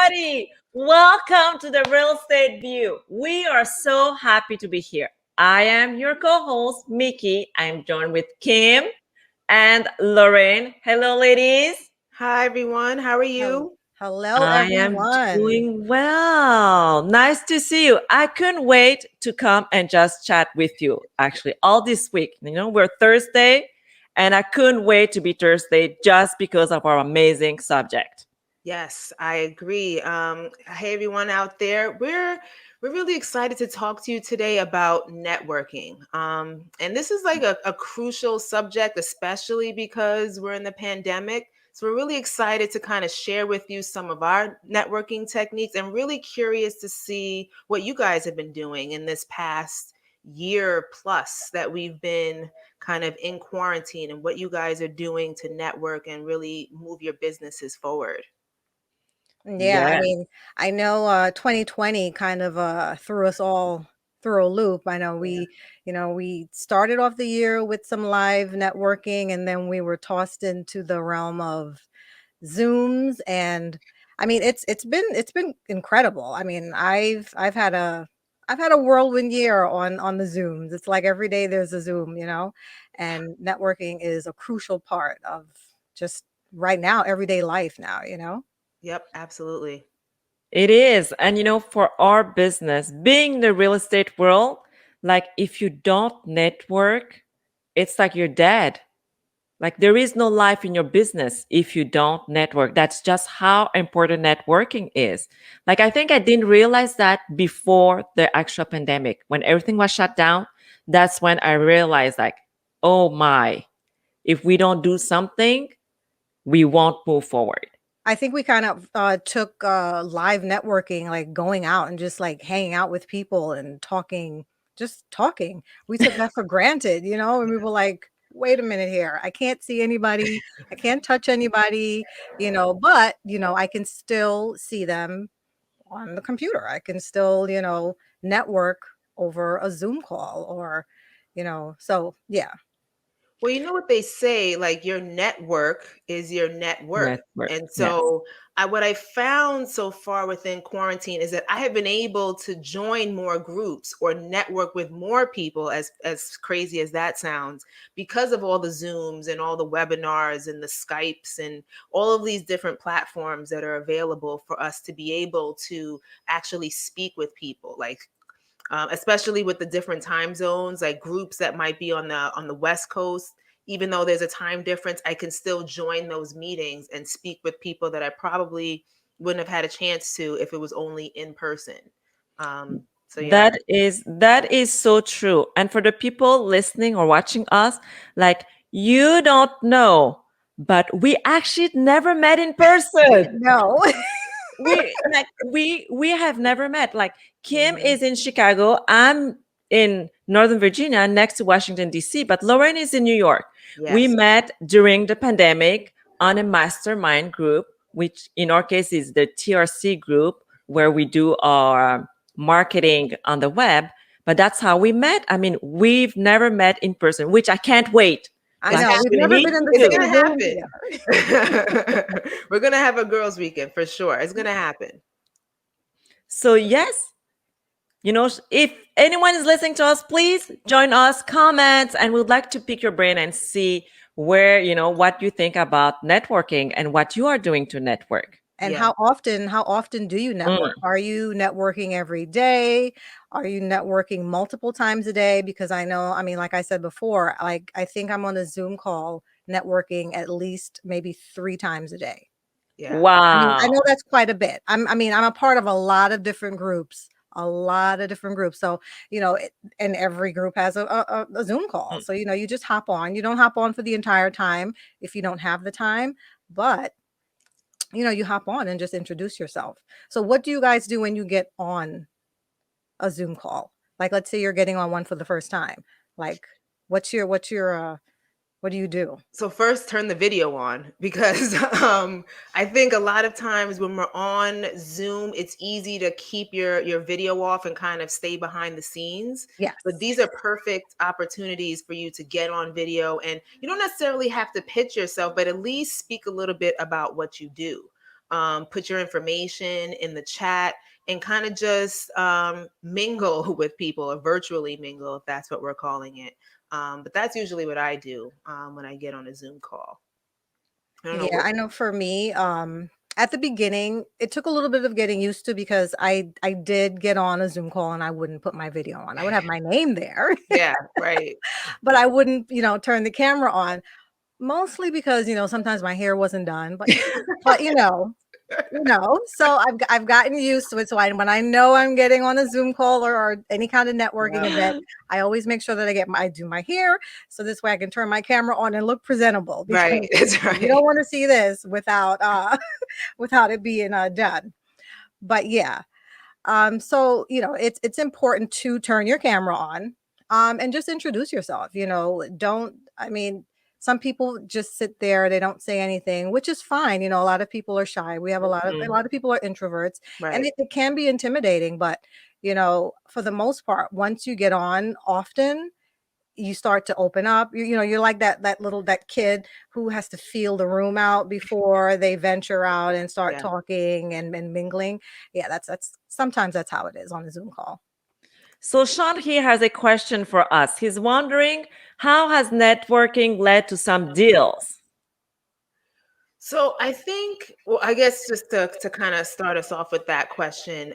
everybody. Welcome to the Real Estate View. We are so happy to be here. I am your co host, Mickey. I'm joined with Kim and Lorraine. Hello, ladies. Hi, everyone. How are Hel- you? Hello, I am everyone. doing well. Nice to see you. I couldn't wait to come and just chat with you actually all this week. We're Thursday, and I couldn't wait to be Thursday just because of our amazing subject. Yes, I agree. Hey, everyone out there. We're really excited to talk to you today about networking. And this is like a crucial subject, especially because we're in the pandemic. So we're really excited to kind of share with you some of our networking techniques and really curious to see what you guys have been doing in this past year plus that we've been kind of in quarantine and what you guys are doing to network and really move your businesses forward. Yeah, I Yeah. mean, I know 2020 kind of threw us all through a loop. I know Yeah. we started off the year with some live networking and then we were tossed into the realm of Zooms and I mean it's been incredible. I mean, I've had a whirlwind year on the Zooms. It's like every day there's a Zoom. And networking is a crucial part of just right now everyday life now. Yep, absolutely. It is. And for our business, being in the real estate world, like if you don't network, it's like you're dead. Like there is no life in your business if you don't network. That's just how important networking is. Like I think I didn't realize that before the actual pandemic. When everything was shut down, that's when I realized like, oh my, if we don't do something, we won't move forward. I think we kind of took live networking, like going out and just like hanging out with people and talking, just talking. We took that for granted, and we were like, wait a minute here. I can't see anybody. I can't touch anybody, but I can still see them on the computer. I can still network over a Zoom call or, so yeah. Well, you know what they say, like your network is your net worth. Network. And Yes. so what I found so far within quarantine is that I have been able to join more groups or network with more people, as crazy as that sounds, because of all the Zooms and all the webinars and the Skypes and all of these different platforms that are available for us to be able to actually speak with people. Like especially with the different time zones, like groups that might be on the West Coast. Even though there's a time difference, I can still join those meetings and speak with people that I probably wouldn't have had a chance to if it was only in person. So yeah. That is so true. And for the people listening or watching us, like you don't know, but we actually never met in person. No. We have never met. Like Kim Mhm. is in Chicago, I'm in Northern Virginia next to Washington DC, but Lauren is in New York. We Yes. met during the pandemic on a mastermind group, which in our case is the TRC group where we do our marketing on the web, but that's how we met. I mean, we've never met in person, which I can't wait I to It's know. We've actually never happening. been meet in the It's you. same gonna room happen. together. We're gonna have a girls' weekend for sure. It's gonna happen. So yes, if anyone is listening to us, please join us, comment, and we'd like to pick your brain and see what you think about networking and what you are doing to network. And Yeah. how often do you network? Mm. Are you networking every day? Are you networking multiple times a day? Because I know, I mean, like I said before, like I think I'm on a Zoom call networking at least maybe 3 times a day. Yeah. I mean, I Wow. know that's quite a bit. I'm a part of a lot of different groups, a lot of different groups. And every group has a Zoom call. Mm. So you just hop on. You don't hop on for the entire time if you don't have the time, but you hop on and just introduce yourself. So what do you guys do when you get on a Zoom call? Like, let's say you're getting on one for the first time. Like, what do you do? So first turn the video on because I think a lot of times when we're on Zoom, it's easy to keep your video off and kind of stay behind the scenes. But Yes. these are perfect opportunities for you to get on video, and you don't necessarily have to pitch yourself, but at least speak a little bit about what you do. put your information in the chat, and kind of just mingle with people, or virtually mingle, if that's what we're calling it. But that's usually what I do when I get on a Zoom call. I don't know Yeah, what. I know for me, at the beginning, it took a little bit of getting used to because I did get on a Zoom call and I wouldn't put my video on. I would have my name there, Yeah, right. but I wouldn't, turn the camera on. Mostly because, sometimes my hair wasn't done, but so I've gotten used to it. So when I know I'm getting on a Zoom call or any kind of networking event, I always make sure that I do my hair so this way I can turn my camera on and look presentable because Right, that's you don't right. want to see this without without it being done. But yeah, so it's important to turn your camera on, and just introduce yourself. Don't I mean, some people just sit there, they don't say anything, which is fine. A lot of people are shy. We have a Mhm. lot of people are introverts, and Right. it can be intimidating. But for the most part, once you get on often, you start to open up. You're like that kid who has to feel the room out before they venture out and start Yeah. talking and mingling. Yeah, that's sometimes that's how it is on a Zoom call. So Sean here has a question for us. He's wondering, how has networking led to some deals? So I think, well, I guess just to kind of start us off with that question,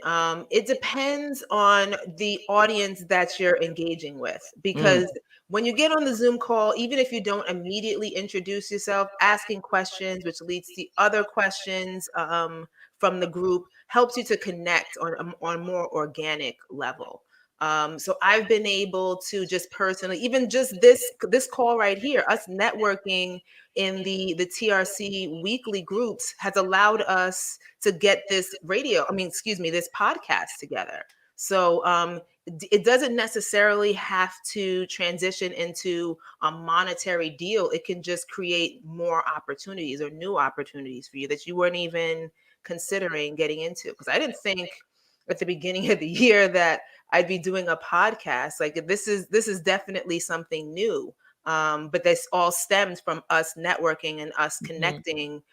it depends on the audience that you're engaging with. Mm, Because when you get on the Zoom call, even if you don't immediately introduce yourself, asking questions, which leads to other questions from the group, helps you to connect on a more organic level. So I've been able to just personally, even just this call right here, us networking in the TRC weekly groups has allowed us to get this this podcast together. So it doesn't necessarily have to transition into a monetary deal. It can just create more opportunities or new opportunities for you that you weren't even considering getting into. Because I didn't think at the beginning of the year that I'd be doing a podcast. Like this is definitely something new. But this all stems from us networking and us mhm. connecting,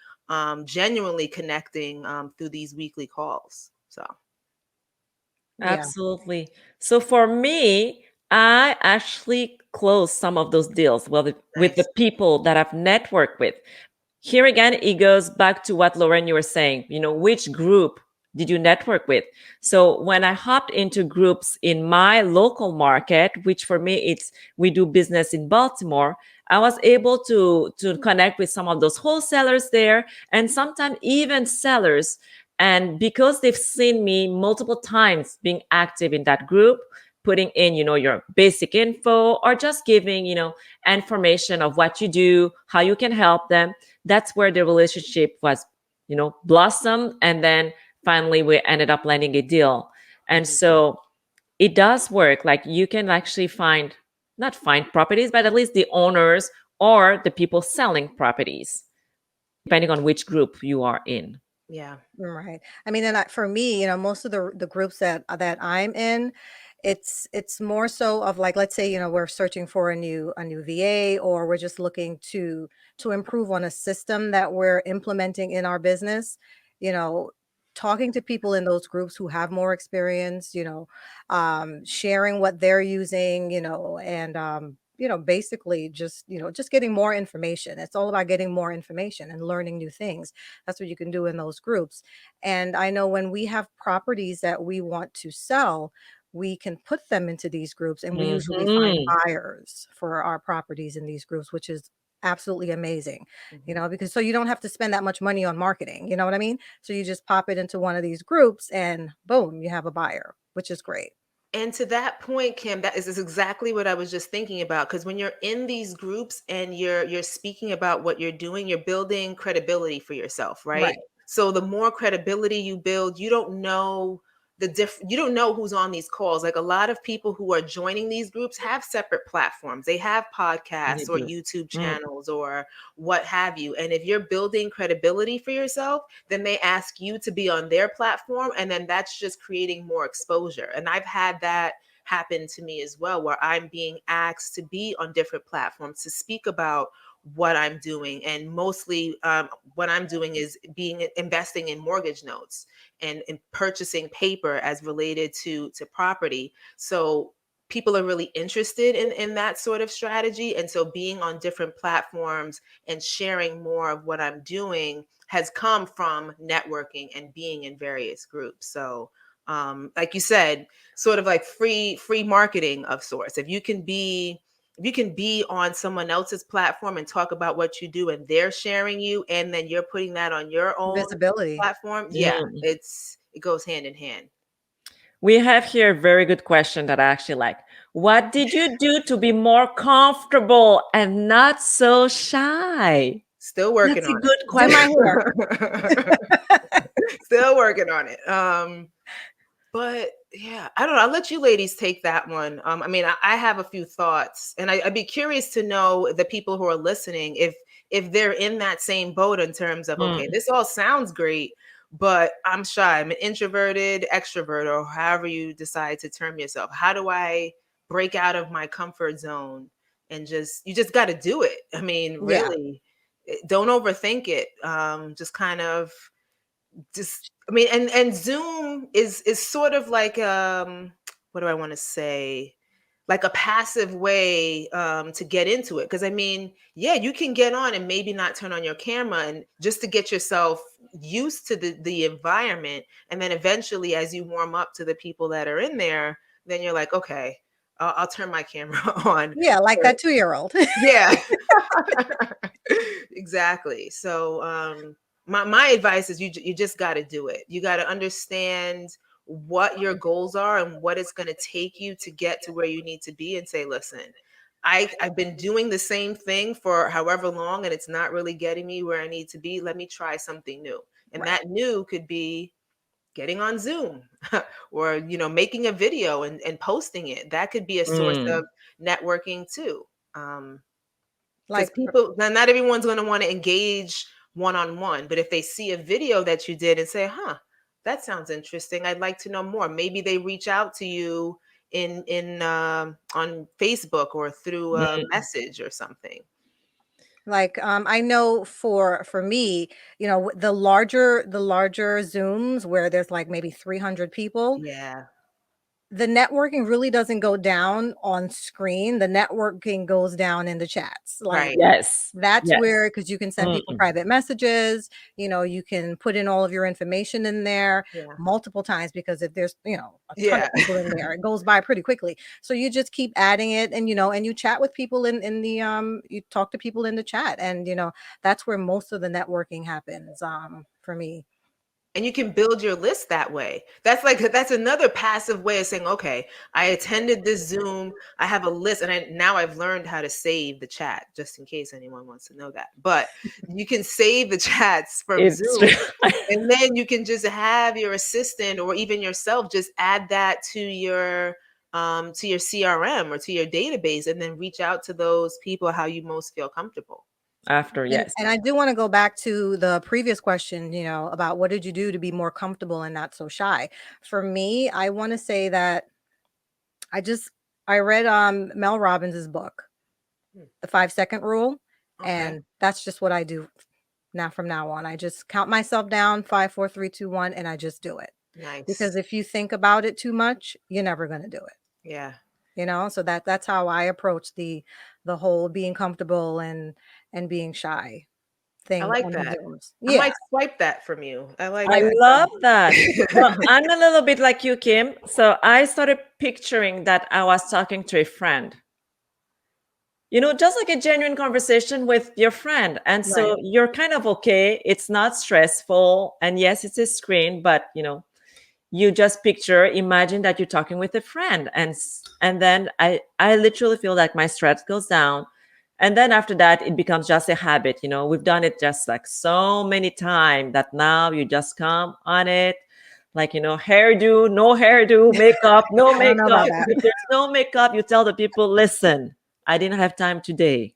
genuinely connecting through these weekly calls. So Yeah. Absolutely. So for me, I actually closed some of those deals with the nice. people that I've networked with. Here again, it goes back to what Lauren, you were saying, which group did you network with? So when I hopped into groups in my local market, which for me, we do business in Baltimore, I was able to connect with some of those wholesalers there and sometimes even sellers. And because they've seen me multiple times being active in that group, putting in, your basic info or just giving, information of what you do, how you can help them, that's where the relationship was, blossomed. And then finally we ended up landing a deal. And Mhm. so it does work. Like you can actually not find properties, but at least the owners or the people selling properties, depending on which group you are in. Yeah. Right. I mean, and for me, most of the groups that I'm in, it's more so of like, let's say, we're searching for a new VA, or we're just looking to improve on a system that we're implementing in our business. You know, talking to people in those groups who have more experience, sharing what they're using, and basically just getting more information. It's all about getting more information and learning new things. That's what you can do in those groups. And I know when we have properties that we want to sell, we can put them into these groups, and we usually find Mhm. buyers for our properties in these groups, which is absolutely amazing, Mhm. because so you don't have to spend that much money on marketing, you know what I mean? So you just pop it into one of these groups and boom, you have a buyer, which is great. And to that point, Kim, that is exactly what I was just thinking about. Because when you're in these groups and you're speaking about what you're doing, you're building credibility for yourself, right? Right. So the more credibility you build, you don't know who's on these calls. Like a lot of people who are joining these groups have separate platforms. They have They podcasts or do. YouTube Mm. channels or what have you. And if you're building credibility for yourself, then they ask you to be on their platform, and then that's just creating more exposure. And I've had that happen to me as well, where I'm being asked to be on different platforms to speak about what I'm doing. And mostly what I'm doing is investing in mortgage notes and purchasing paper as related to property. So people are really interested in that sort of strategy. And so being on different platforms and sharing more of what I'm doing has come from networking and being in various groups. So like you said, sort of like free marketing of sorts. If you can be on someone else's platform and talk about what you do and they're sharing you and then you're putting that on your own Visibility. platform, yeah, Mm. it goes hand in hand. We have here a very good question that I actually like. What did you do to be more comfortable and not so shy? Still working That's a on good Do my hair. it. Still working on it. But yeah, I don't know. I'll let you ladies take that one. I mean, I have a few thoughts, and I'd be curious to know the people who are listening if they're in that same boat in terms of, okay, Mm. this all sounds great, but I'm shy. I'm an introverted extrovert, or however you decide to term yourself. How do I break out of my comfort zone and you just got to do it? I mean, Yeah. really, don't overthink it. Just kind of just I mean, and Zoom is sort of like what do I want to say? Like a passive way to get into it. Because I mean, yeah, you can get on and maybe not turn on your camera and just to get yourself used to the environment. And then eventually, as you warm up to the people that are in there, then you're like, okay, I'll turn my camera on. Yeah, like that 2-year-old. Yeah, exactly. So my advice is you just got to do it. You got to understand what your goals are and what it's going to take you to get to where you need to be and say, listen, I've been doing the same thing for however long and it's not really getting me where I need to be. Let me try something new. And Right. that new could be getting on Zoom or making a video and posting it. That could be a source Mm. of networking too. Because Like people, now not everyone's going to want to engage one on one, but if they see a video that you did and say, huh, that sounds interesting, I'd like to know more, maybe they reach out to you in on Facebook or through a Mm. message or something. I know for me, the larger Zooms where there's like maybe 300 people, Yeah. the networking really doesn't go down on screen. The networking goes down in the chats. Like Right. Yes. that's Yes. where, because you can send people Mm. private messages, you can put in all of your information in there Yeah. multiple times, because if there's, a ton Yeah. of people in there, it goes by pretty quickly. So you just keep adding it, and and you chat with people in the you talk to people in the chat, and that's where most of the networking happens for me. And you can build your list that way. That's another passive way of saying, okay, I attended this Zoom, I have a list, and now I've learned how to save the chat, just in case anyone wants to know that. But you can save the chats from It's Zoom, and then you can just have your assistant or even yourself just add that to your CRM or to your database, and then reach out to those people how you most feel comfortable. after, And yes. and I do want to go back to the previous question, about what did you do to be more comfortable and not so shy? For me, I want to say that I just I read Mel Robbins's book, Hmm. The 5-Second Rule, Okay. and that's just what I do now from now on. I just count myself down, 5, 4, 3, 2, 1, and I just do it. Nice. Because if you think about it too much, you're never going to do it. Yeah. So that's how I approach the whole being comfortable and being shy I thing like on the that. Zooms. I Yeah. might swipe that from you. I like I that. love that. Well, I'm a little bit like you, Kim. So I started picturing that I was talking to a friend, just like a genuine conversation with your friend. And Right. so you're kind of okay. It's not stressful. And yes, it's a screen, but you just imagine that you're talking with a friend. And then I literally feel like my stress goes down. And then after that, it becomes just a habit. We've done it just like so many times that now you just come on it. Like, hairdo, no hairdo, makeup, no I don't know about makeup. that. If there's no makeup, you tell the people, listen, I didn't have time today.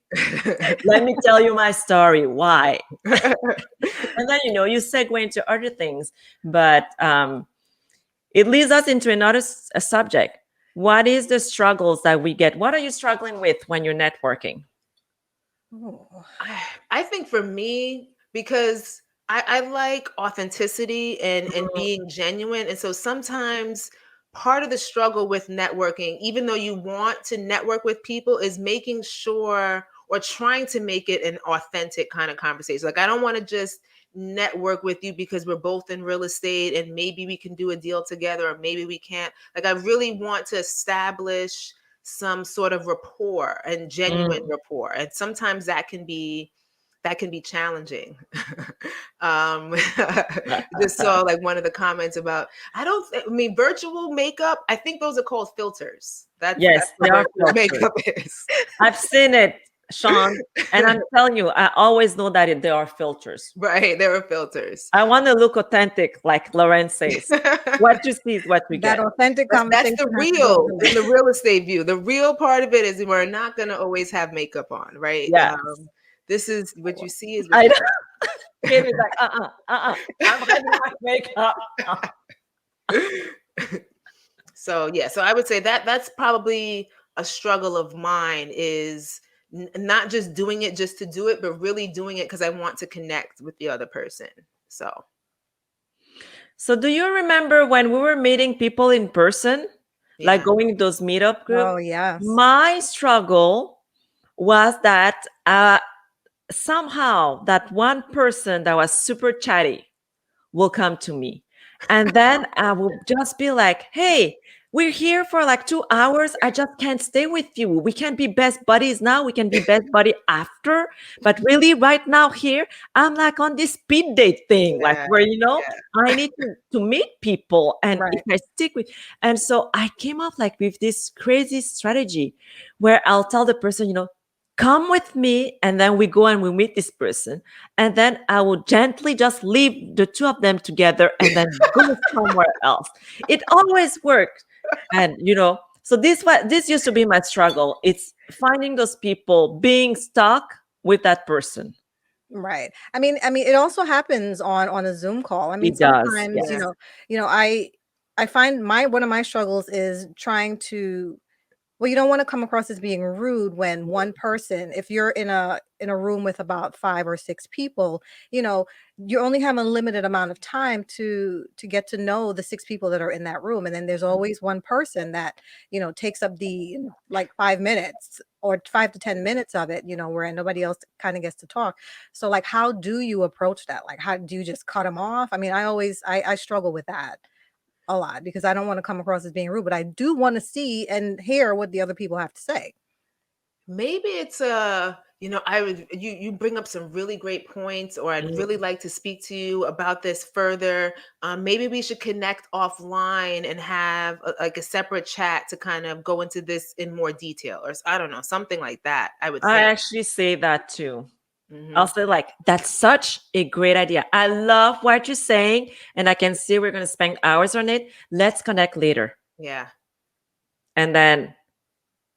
Let me tell you my story. Why? And then, you segue into other things. But it leads us into another a subject. What is the struggles that we get? What are you struggling with when you're networking? Oh, I think for me, because I like authenticity and Mm, being genuine. And so sometimes part of the struggle with networking, even though you want to network with people, is making sure or trying to make it an authentic kind of conversation. Like I don't want to just network with you because we're both in real estate and maybe we can do a deal together or maybe we can't. Like I really want to establish some sort of rapport and genuine mm. rapport. And sometimes that can be challenging. Just saw like one of the comments about I mean virtual makeup. I think those are called filters. That's Yes, what they are virtual filters. makeup is. I've seen it, Sean, and I'm telling you, I always know that they are filters. Right, there are filters. I want to look authentic, like Lauren says. What you see is what you that get. authentic That's conversation the has to go real through. in the real estate view. The real part of it is we're not going to always have makeup on, right? Yes. This is what you see is what I you know. Katie's like, I'm hiding my makeup. So yeah, so I would say that that's probably a struggle of mine is not just doing it just to do it, but really doing it because I want to connect with the other person. So So do you remember when we were meeting people in person, like yeah. going to those meetup group? Oh, yes. My struggle was that somehow that one person that was super chatty will come to me. And then I will just be like, hey, we're here for like 2 hours. I just can't stay with you. We can be best buddies now. We can be best buddy after. But really, right now, here, I'm like on this speed date thing, like Yeah. where, Yeah. I need to meet people. And if Right. I stick with, and so I came up like with this crazy strategy where I'll tell the person, come with me. And then we go and we meet this person, and then I will gently just leave the two of them together and then go somewhere else. It always works. And so this used to be my struggle. It's finding those people, being stuck with that person. Right. I mean, it also happens on a Zoom call. I mean, It does. sometimes, Yeah. I find one of my struggles is trying to, well, you don't want to come across as being rude when one person, if you're in a room with about 5 or 6 people, you know, you only have a limited amount of time to get to know the 6 people that are in that room. And then there's always one person that, takes up the like 5 minutes or 5 to 10 minutes of it, where nobody else kind of gets to talk. So like how do you approach that? Like how do you just cut them off? I mean, I struggle with that a lot because I don't want to come across as being rude, but I do want to see and hear what the other people have to say. Maybe it's I would you bring up some really great points, or I'd Mm. really like to speak to you about this further. Maybe we should connect offline and have like a separate chat to kind of go into this in more detail, or I don't know, something like that. I would I think. actually say that too. I'll Hmm. say like, that's such a great idea. I love what you're saying, and I can see we're going to spend hours on it. Let's connect later. Yeah. And then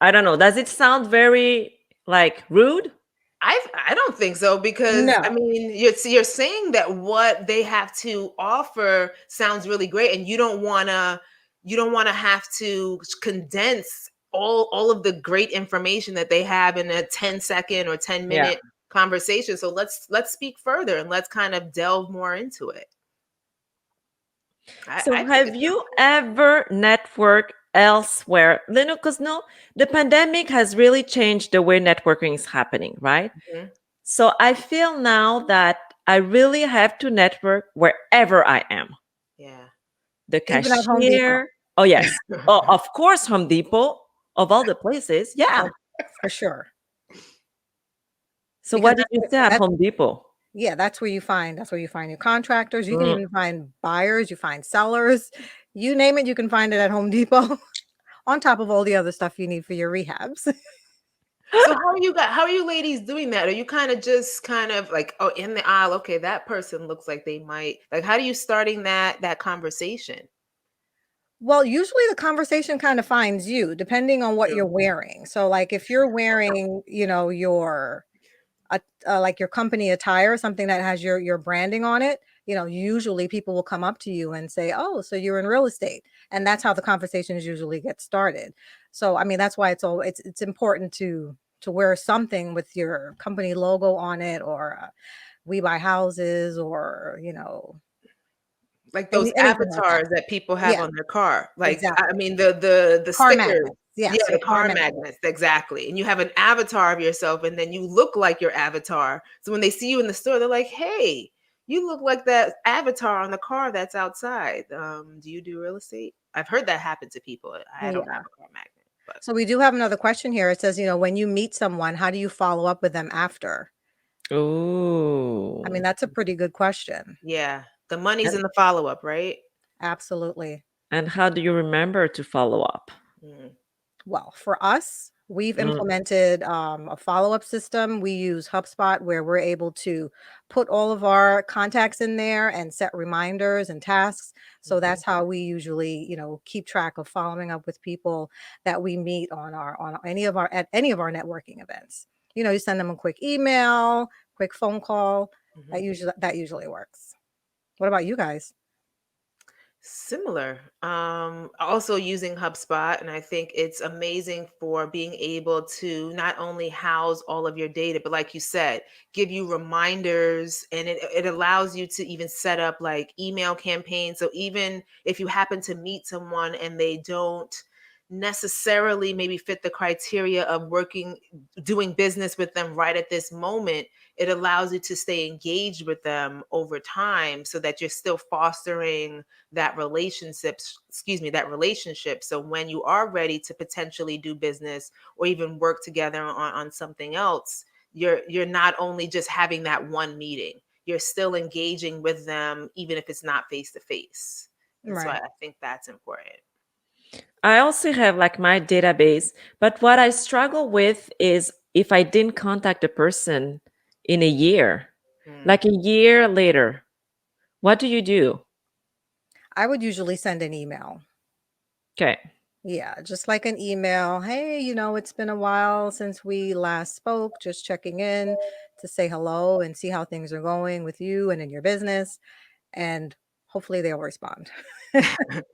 I don't know. Does it sound very like rude? I don't think so, because I No. mean you're saying that what they have to offer sounds really great, and you don't want to have to condense all of the great information that they have in a 10-second or 10 Yeah. minute conversation. So let's speak further and let's kind of delve more into it. I So think have it you ever networked elsewhere? Because no, the pandemic has really changed the way networking is happening, right? sounds. So I feel now that I really have to network wherever I am. Yeah. The Even at Home Depot. cashier. Oh, yes. Oh, of course, Home Depot, of all the places. Yeah. Oh, for sure. So Because what did you say at that's Home Depot? yeah, that's where you find your contractors. You can Mm. even find buyers, you find sellers. You name it, you can find it at Home Depot on top of all the other stuff you need for your rehabs. So how are you ladies doing that? Are you kind of like, oh, in the aisle, okay, that person looks like they might, like, how do you starting that conversation? Well, usually the conversation kind of finds you depending on what True. you're wearing. So like if you're wearing, your like your company attire, something that has your branding on it, usually people will come up to you and say, "Oh, so you're in real estate," and that's how the conversations usually get started. So, I mean, that's why it's important to wear something with your company logo on it, or we buy houses, or Like those anything like that. avatars that people have Yeah, on their car. Like, I exactly. mean, the Car stickers. magnets. Yeah, Yes, your the car car magnets. magnets, exactly. And you have an avatar of yourself, and then you look like your avatar. So when they see you in the store, they're like, "Hey, you look like that avatar on the car that's outside. Do you do real estate?" I've heard that happen to people. I don't have Yeah. a car magnet, but So we do have another question here. It says, when you meet someone, how do you follow up with them after? I mean, Oh. that's a pretty good question. yeah, the money's And, in the follow-up, right? Absolutely. and how do you remember to follow up? Mm, Well, for us, we've Mm, implemented a follow-up system. We use HubSpot where we're able to put all of our contacts in there and set reminders and tasks. So mhm. that's how we usually, keep track of following up with people that we meet on any of our at any of our networking events. You send them a quick email, quick phone call. Mhm. That usually works. What about you guys? Similar. Also using HubSpot, and I think it's amazing for being able to not only house all of your data, but like you said, give you reminders, and it allows you to even set up like email campaigns. So even if you happen to meet someone and they don't necessarily maybe fit the criteria of doing business with them right at this moment, it allows you to stay engaged with them over time so that you're still fostering that relationship. So when you are ready to potentially do business or even work together on something else, you're not only just having that one meeting, you're still engaging with them even if it's not face to face. And so I Right. I think that's important. I also have like my database, but what I struggle with is if I didn't contact a person in a year, Mm. like a year later, what do you do? I would usually send an email. Okay. Yeah, just like an email. Hey, it's been a while since we last spoke. Just checking in to say hello and see how things are going with you and in your business. And hopefully they'll respond.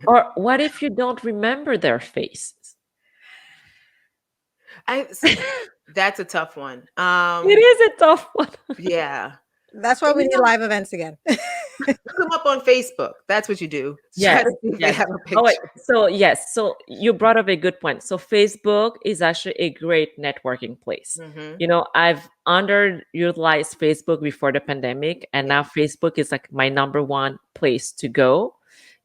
Or what if you don't remember their faces? I see. That's a tough one. It is a tough one. Yeah. That's why And we need live events again. look them up on Facebook. That's what you do. Try Yes, to see if they yes. have a Oh, wait. picture. So, yes. So, you brought up a good point. So, Facebook is actually a great networking place. Mhm. I've underutilized Facebook before the pandemic, and Yeah. now Facebook is like my number one place to go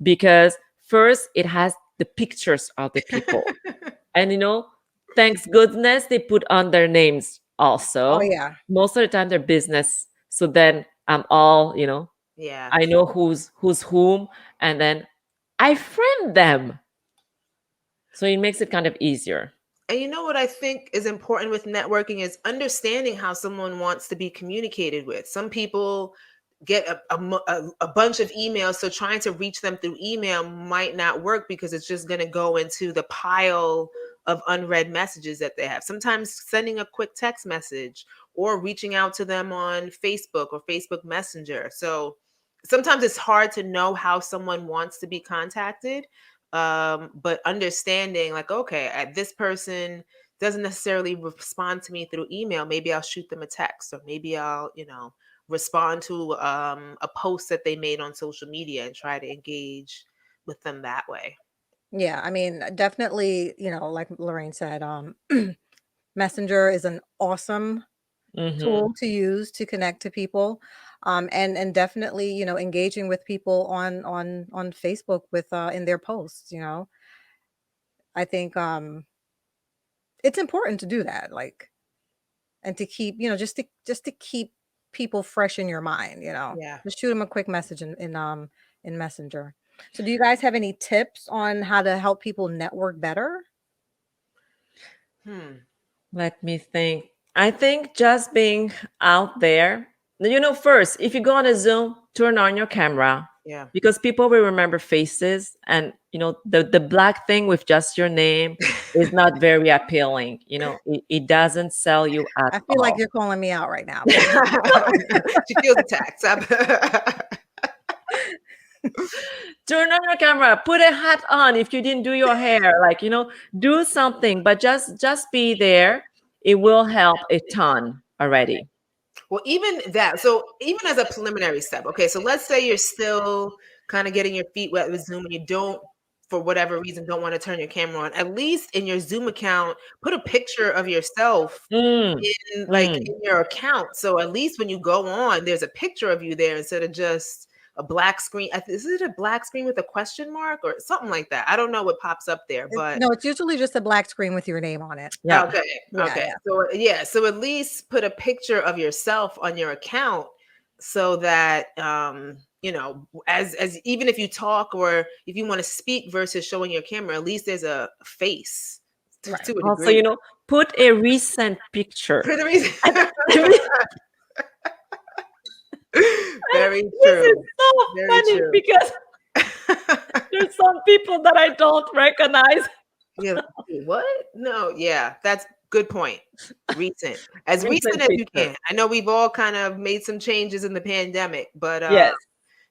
because first, it has the pictures of the people. And, thanks goodness they put on their names Oh also. yeah. Most of the time, they're business. So then I'm all, Yeah. I know who's whom, and then I friend them. So it makes it kind of easier. And you know what I think is important with networking is understanding how someone wants to be communicated with. Some people get a bunch of emails, so trying to reach them through email might not work because it's just going to go into the pile of unread messages that they have. Sometimes sending a quick text message or reaching out to them on Facebook or Facebook Messenger. So sometimes it's hard to know how someone wants to be contacted, but understanding like, okay, this person doesn't necessarily respond to me through email, maybe I'll shoot them a text, or maybe I'll respond to a post that they made on social media and try to engage with them that way. Yeah. I mean, definitely, like Lorraine said, Messenger is an awesome Hmm. tool to use to connect to people, and definitely engaging with people on Facebook with in their posts. I think it's important to do that, like, and to keep just to keep people fresh in your mind. Yeah. Just shoot them a quick message in Messenger. So do you guys have any tips on how to help people network better? Hmm. Let me think. I think just being out there, first, if you go on a Zoom, turn on your camera Yeah. because people will remember faces. And, the black thing with just your name is not very appealing. It doesn't sell you at I feel like all. you're calling me out right now. She feels attacked. Turn on your camera, put a hat on if you didn't do your hair, like, do something, but just be there. it will help a ton already. Well, even that. So even as a preliminary step, okay. So let's say you're still kind of getting your feet wet with Zoom, and you don't, for whatever reason, don't want to turn your camera on. At least in your Zoom account, put a picture of yourself Mm, in mm. in your account. So at least when you go on, there's a picture of you there instead of just a black screen. Is it a black screen with a question mark or something like that? I don't know what pops up there, but No, it's usually just a black screen with your name on it. Yeah. okay, Yeah, okay. yeah. So yeah, so at least put a picture of yourself on your account so that as even if you talk or if you want to speak versus showing your camera, at least there's a face Right. to a Also, degree. put a recent picture. For the reason. This Very is true. so Very funny true. because there's some people that I don't recognize. Yeah. What? No, yeah, that's good point. Recent. As recent Recent as you picture. can. I know we've all kind of made some changes in the pandemic, but Yes.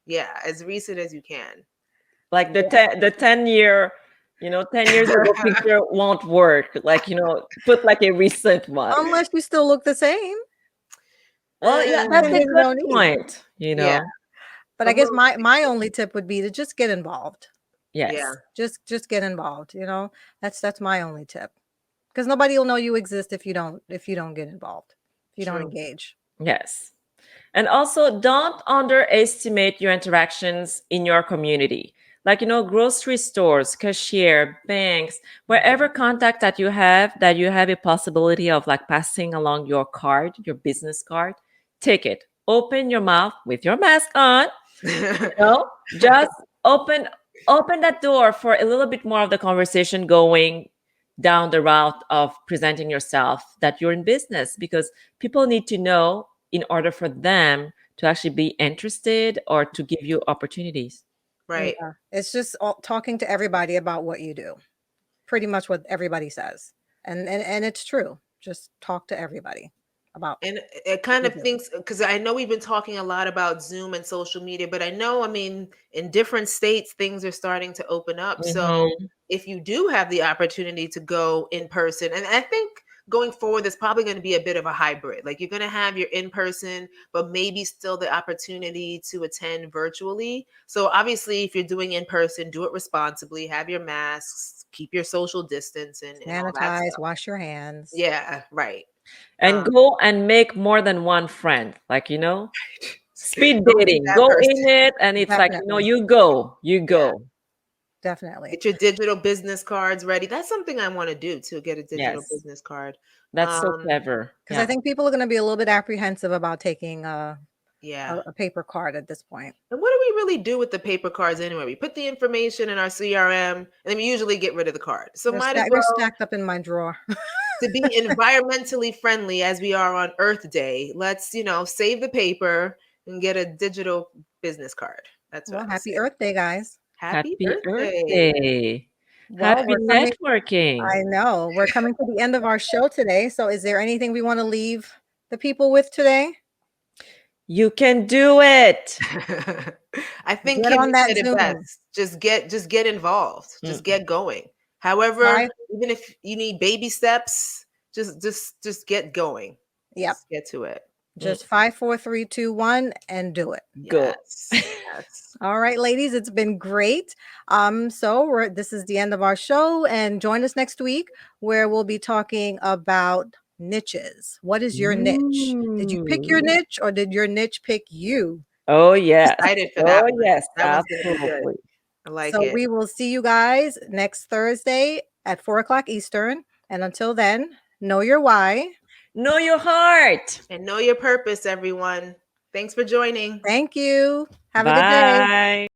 yeah, as recent as you can. Like the 10-year, 10 years ago picture won't work. Like, put like a recent one. Unless you still look the same, Well, yeah, then that's a there's good no need. point, Yeah. But A I guess little my only tip would be to just get involved. Yes. Yeah. Just get involved, That's my only tip. Because nobody will know you exist if you don't get involved. If you don't True. engage. Yes. And also, don't underestimate your interactions in your community. Like, grocery stores, cashier, banks, wherever contact that you have a possibility of like passing along your card, your business card, take it. Open your mouth with your mask on. Just open that door for a little bit more of the conversation going down the route of presenting yourself that you're in business, because people need to know in order for them to actually be interested or to give you opportunities. Right. Yeah. It's just talking to everybody about what you do. Pretty much what everybody says. And it's true. Just talk to everybody about And it kind you of do. thinks, because I know we've been talking a lot about Zoom and social media, but I know, I mean, in different states, things are starting to open up. So Mhm. if you do have the opportunity to go in person, and I think going forward, there's probably going to be a bit of a hybrid. Like you're going to have your in person, but maybe still the opportunity to attend virtually. So obviously, if you're doing in person, do it responsibly, have your masks, keep your social distance, and all that Sanitize, stuff. wash your hands. Yeah, right. And go and make more than one friend. Like, speed Go meet dating. that Go person. in it and it's like, Definitely. you go. You Yeah. go. Definitely. Get your digital business cards ready. That's something I want to do too, get a digital Yes. business card. That's so clever. Because I Yeah. think people are going to be a little bit apprehensive about taking Yeah. a paper card at this point. And what do we really do with the paper cards anyway? We put the information in our CRM and then we usually get rid of the card. So might as They're well, stacked up in my drawer. to be environmentally friendly as we are on Earth Day, let's, save the paper and get a digital business card. That's what Well, I happy say. Earth Day, guys. Happy Happy Earth Earth Day. Day. Well, Happy we're coming. networking. I know we're coming to the end of our show today. So, is there anything we want to leave the people with today? You can do it. I think Get Kim, on you that said it Zoom. best. Just get involved. Just get going. However, Right. even if you need baby steps, just get going. Yep. Just get to it. Just 5, 4, 3, 2, 1, and do it. Go. Yes. Yes. All right, ladies, it's been great. So this is the end of our show, and join us next week where we'll be talking about niches. What is your niche? Did you pick your Ooh. niche, or did your niche pick you? Oh, yes. Excited for Oh, that one. yes. That one's gonna be good. Absolutely. I like So it. we will see you guys next Thursday at 4 o'clock Eastern. And until then, know your why. Know your heart. And know your purpose, everyone. Thanks for joining. Thank you. Have a good day. Bye.